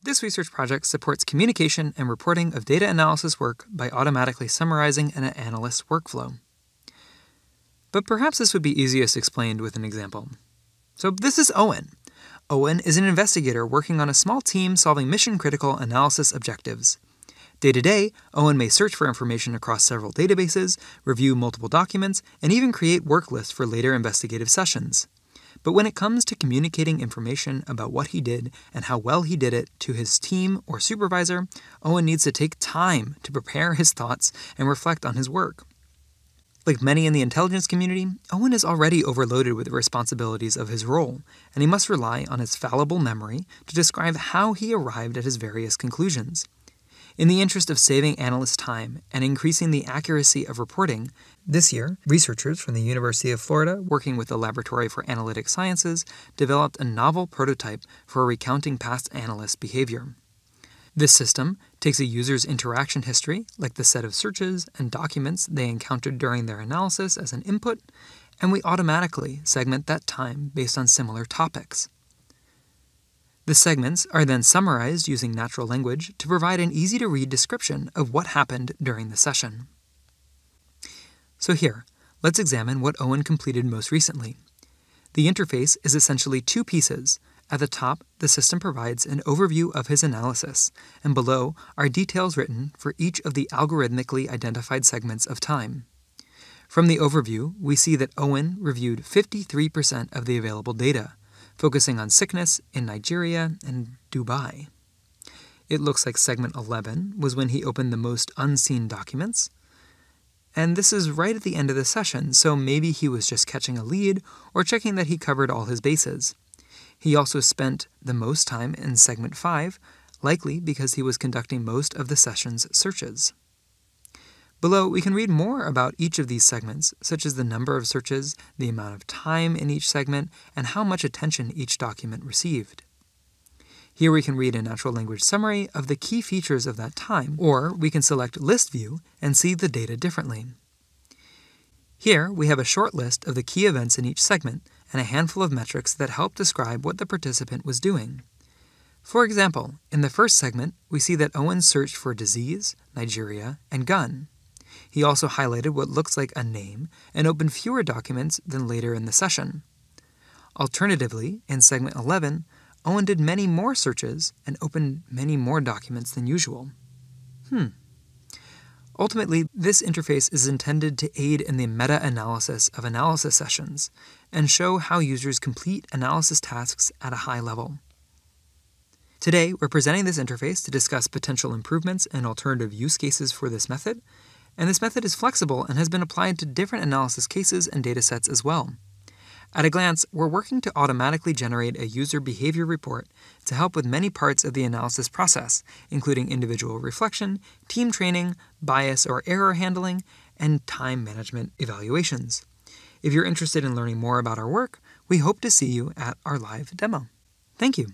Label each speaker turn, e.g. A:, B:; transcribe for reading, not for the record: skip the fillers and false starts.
A: This research project supports communication and reporting of data analysis work by automatically summarizing an analyst's workflow. But perhaps this would be easiest explained with an example. So this is Owen. Owen is an investigator working on a small team solving mission-critical analysis objectives. Day to day, Owen may search for information across several databases, review multiple documents, and even create work lists for later investigative sessions. But when it comes to communicating information about what he did and how well he did it to his team or supervisor, Owen needs to take time to prepare his thoughts and reflect on his work. Like many in the intelligence community, Owen is already overloaded with the responsibilities of his role, and he must rely on his fallible memory to describe how he arrived at his various conclusions. In the interest of saving analysts time and increasing the accuracy of reporting, this year, researchers from the University of Florida, working with the Laboratory for Analytic Sciences, developed a novel prototype for recounting past analyst behavior. This system takes a user's interaction history, like the set of searches and documents they encountered during their analysis, as an input, and we automatically segment that time based on similar topics. The segments are then summarized using natural language to provide an easy-to-read description of what happened during the session. So here, let's examine what Owen completed most recently. The interface is essentially two pieces. At the top, the system provides an overview of his analysis, and below are details written for each of the algorithmically identified segments of time. From the overview, we see that Owen reviewed 53% of the available data, focusing on sickness in Nigeria and Dubai. It looks like segment 11 was when he opened the most unseen documents. And this is right at the end of the session, so maybe he was just catching a lead or checking that he covered all his bases. He also spent the most time in segment 5, likely because he was conducting most of the session's searches. Below, we can read more about each of these segments, such as the number of searches, the amount of time in each segment, and how much attention each document received. Here we can read a natural language summary of the key features of that time, or we can select List View and see the data differently. Here we have a short list of the key events in each segment and a handful of metrics that help describe what the participant was doing. For example, in the first segment, we see that Owen searched for disease, Nigeria, and gun. He also highlighted what looks like a name and opened fewer documents than later in the session. Alternatively, in segment 11, Owen did many more searches and opened many more documents than usual. Ultimately, this interface is intended to aid in the meta-analysis of analysis sessions and show how users complete analysis tasks at a high level. Today, we're presenting this interface to discuss potential improvements and alternative use cases for this method, and this method is flexible and has been applied to different analysis cases and datasets as well. At a glance, we're working to automatically generate a user behavior report to help with many parts of the analysis process, including individual reflection, team training, bias or error handling, and time management evaluations. If you're interested in learning more about our work, we hope to see you at our live demo. Thank you.